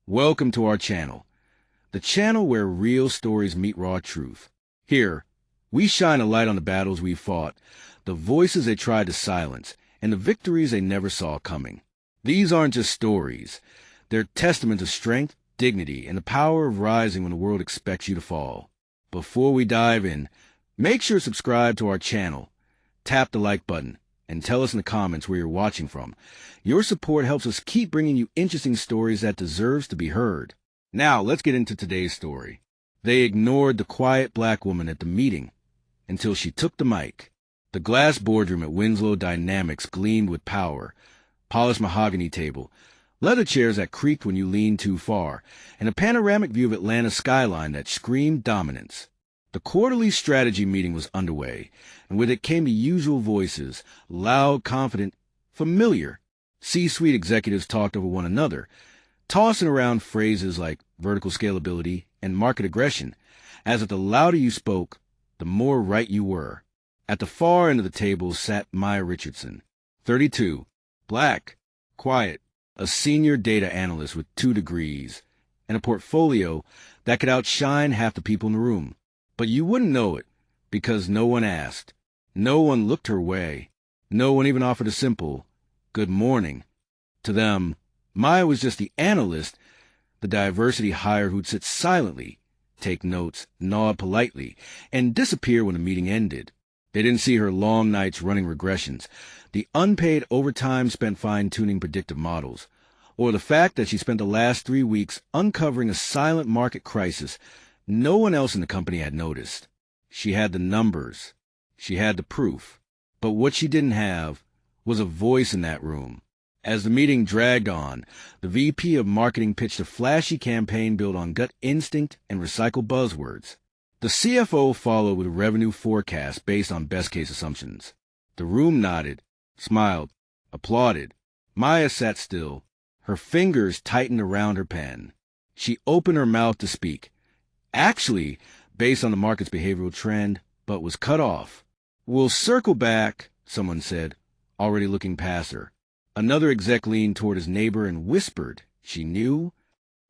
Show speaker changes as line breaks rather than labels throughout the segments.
Welcome to our channel, the channel where real stories meet raw truth. Here, we shine a light on the battles we fought, the voices they tried to silence, and the victories they never saw coming. These aren't just stories. They're testament to strength, dignity, and the power of rising when the world expects you to fall. Before we dive in, make sure to subscribe to our channel, tap the like button, and tell us in the comments where you're watching from. Your support helps us keep bringing you interesting stories that deserves to be heard. Now, let's get into today's story. They ignored the quiet black woman at the meeting until she took the mic. The glass boardroom at Winslow Dynamics gleamed with power, polished mahogany table, leather chairs that creaked when you leaned too far, and a panoramic view of Atlanta's skyline that screamed dominance. The quarterly strategy meeting was underway, and with it came the usual voices, loud, confident, familiar. C-suite executives talked over one another, tossing around phrases like vertical scalability and market aggression, as if the louder you spoke, the more right you were. At the far end of the table sat Maya Richardson, 32, black, quiet, a senior data analyst with 2 degrees, and a portfolio that could outshine half the people in the room. But you wouldn't know it, because no one asked. No one looked her way. No one even offered a simple, good morning. To them, Maya was just the analyst, the diversity hire who'd sit silently, take notes, nod politely, and disappear when the meeting ended. They didn't see her long nights running regressions, the unpaid overtime spent fine-tuning predictive models, or the fact that she spent the last 3 weeks uncovering a silent market crisis no one else in the company had noticed. She had the numbers. She had the proof. But what she didn't have was a voice in that room. As the meeting dragged on, the VP of marketing pitched a flashy campaign built on gut instinct and recycled buzzwords. The CFO followed with a revenue forecast based on best-case assumptions. The room nodded, smiled, applauded. Maya sat still. Her fingers tightened around her pen. She opened her mouth to speak, actually based on the market's behavioral trend, but was cut off. "We'll circle back," someone said, already looking past her. Another exec leaned toward his neighbor and whispered, "She knew?"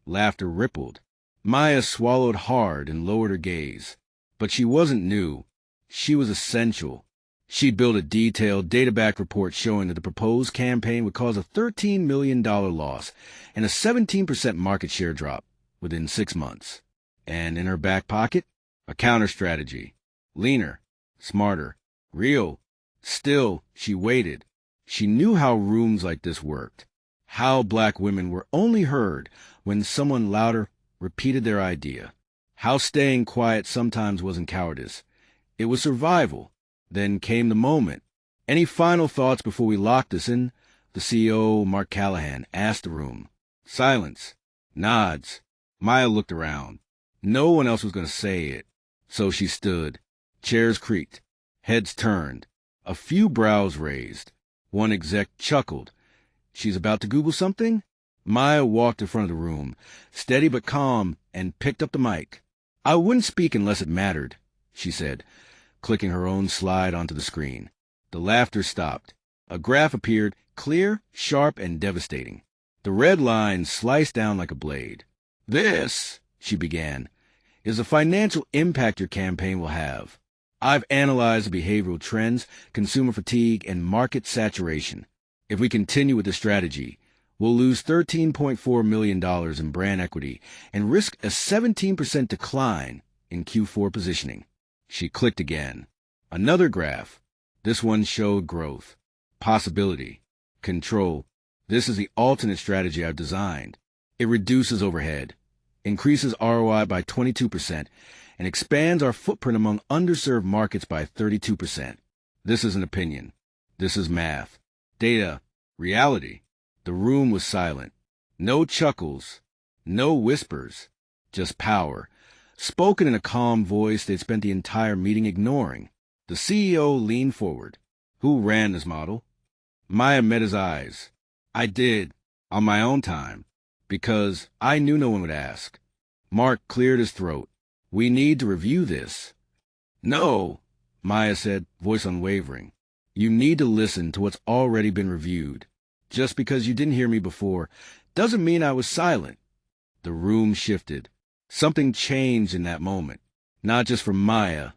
Laughter rippled. Maya swallowed hard and lowered her gaze. But she wasn't new. She was essential. She built a detailed, data-backed report showing that the proposed campaign would cause a $13 million loss and a 17% market share drop within 6 months. And in her back pocket, a counter-strategy. Leaner, smarter, real. Still, she waited. She knew how rooms like this worked, how black women were only heard when someone louder repeated their idea, how staying quiet sometimes wasn't cowardice. It was survival. Then came the moment. "Any final thoughts before we lock this in?" The CEO, Mark Callahan, asked the room. Silence. Nods. Maya looked around. No one else was going to say it. So she stood. Chairs creaked. Heads turned. A few brows raised. One exec chuckled. "She's about to Google something?" Maya walked in front of the room, steady but calm, and picked up the mic. "I wouldn't speak unless it mattered," she said, clicking her own slide onto the screen. The laughter stopped. A graph appeared, clear, sharp, and devastating. The red line sliced down like a blade. "This," she began, "is the financial impact your campaign will have. I've analyzed the behavioral trends, consumer fatigue, and market saturation. If we continue with this strategy, we'll lose $13.4 million in brand equity and risk a 17% decline in Q4 positioning." She clicked again. Another graph. This one showed growth, possibility, control. "This is the alternate strategy I've designed. It reduces overhead, increases ROI by 22%, and expands our footprint among underserved markets by 32%. This is an opinion. This is math. Data. Reality." The room was silent. No chuckles. No whispers. Just power, spoken in a calm voice they'd spent the entire meeting ignoring. The CEO leaned forward. "Who ran this model?" Maya met his eyes. "I did, on my own time, because I knew no one would ask." Mark cleared his throat. "We need to review this." "No," Maya said, voice unwavering. "You need to listen to what's already been reviewed. Just because you didn't hear me before doesn't mean I was silent. The room shifted. Something changed in that moment, not just for Maya,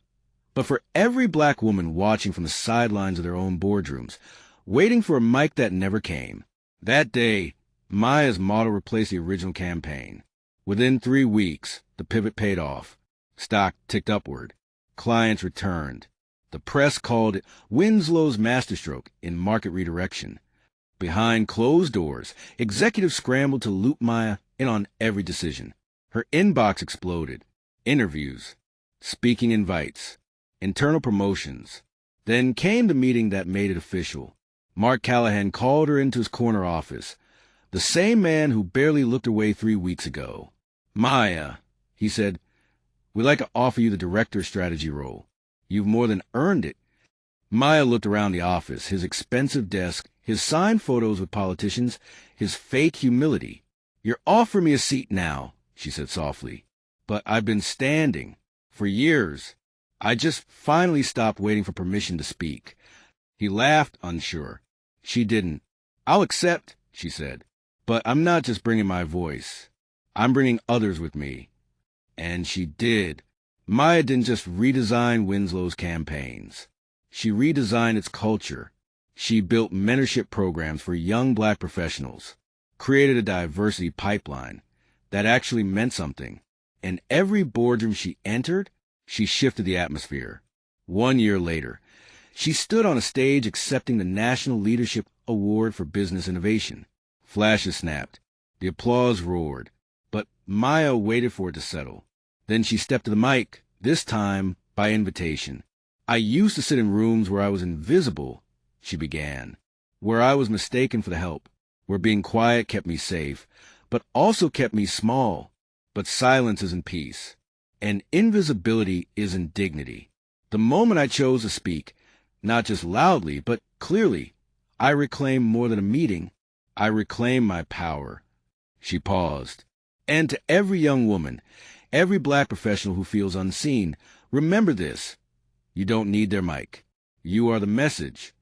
but for every black woman watching from the sidelines of their own boardrooms, waiting for a mic that never came. That day, Maya's model replaced the original campaign. Within 3 weeks, the pivot paid off. Stock ticked upward. Clients returned. The press called it Winslow's masterstroke in market redirection. Behind closed doors, executives scrambled to loop Maya in on every decision. Her inbox exploded. Interviews, speaking invites, internal promotions. Then came the meeting that made it official. Mark Callahan called her into his corner office. The same man who barely looked her way 3 weeks ago. "Maya," he said, "we'd like to offer you the director strategy role. You've more than earned it." Maya looked around the office, his expensive desk, his signed photos with politicians, his fake humility. "You're offering me a seat now," she said softly. "But I've been standing for years. I just finally stopped waiting for permission to speak." He laughed, unsure. She didn't. "I'll accept," she said. "But I'm not just bringing my voice. I'm bringing others with me." And she did. Maya didn't just redesign Winslow's campaigns. She redesigned its culture. She built mentorship programs for young black professionals, created a diversity pipeline that actually meant something. In every boardroom she entered, she shifted the atmosphere. 1 year later, she stood on a stage accepting the National Leadership Award for Business Innovation. Flashes snapped. The applause roared. But Maya waited for it to settle. Then she stepped to the mic, this time by invitation. "I used to sit in rooms where I was invisible," she began, "where I was mistaken for the help, where being quiet kept me safe, but also kept me small. But silence isn't peace, and invisibility isn't dignity. The moment I chose to speak, not just loudly, but clearly, I reclaimed more than a meeting. I reclaimed my power." She paused. "And to every young woman, every black professional who feels unseen, remember this. You don't need their mic. You are the message."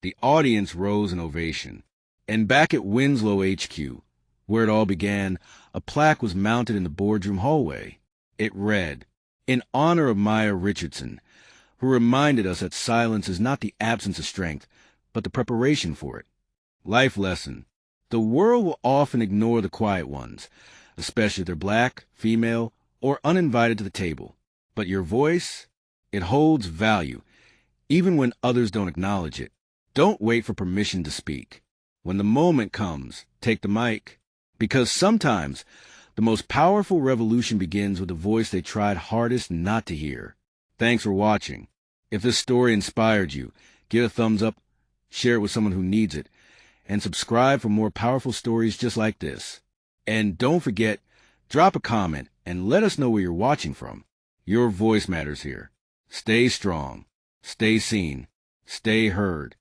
The audience rose in ovation. And back at Winslow HQ, where it all began, a plaque was mounted in the boardroom hallway. It read, "In honor of Maya Richardson, who reminded us that silence is not the absence of strength, but the preparation for it." Life lesson. The world will often ignore the quiet ones, especially if they're black, female, or uninvited to the table. But your voice, it holds value, even when others don't acknowledge it. Don't wait for permission to speak. When the moment comes, take the mic. Because sometimes the most powerful revolution begins with the voice they tried hardest not to hear. Thanks for watching. If this story inspired you, give a thumbs up, share it with someone who needs it, and subscribe for more powerful stories just like this. And don't forget, drop a comment and let us know where you're watching from. Your voice matters here. Stay strong, stay seen, stay heard.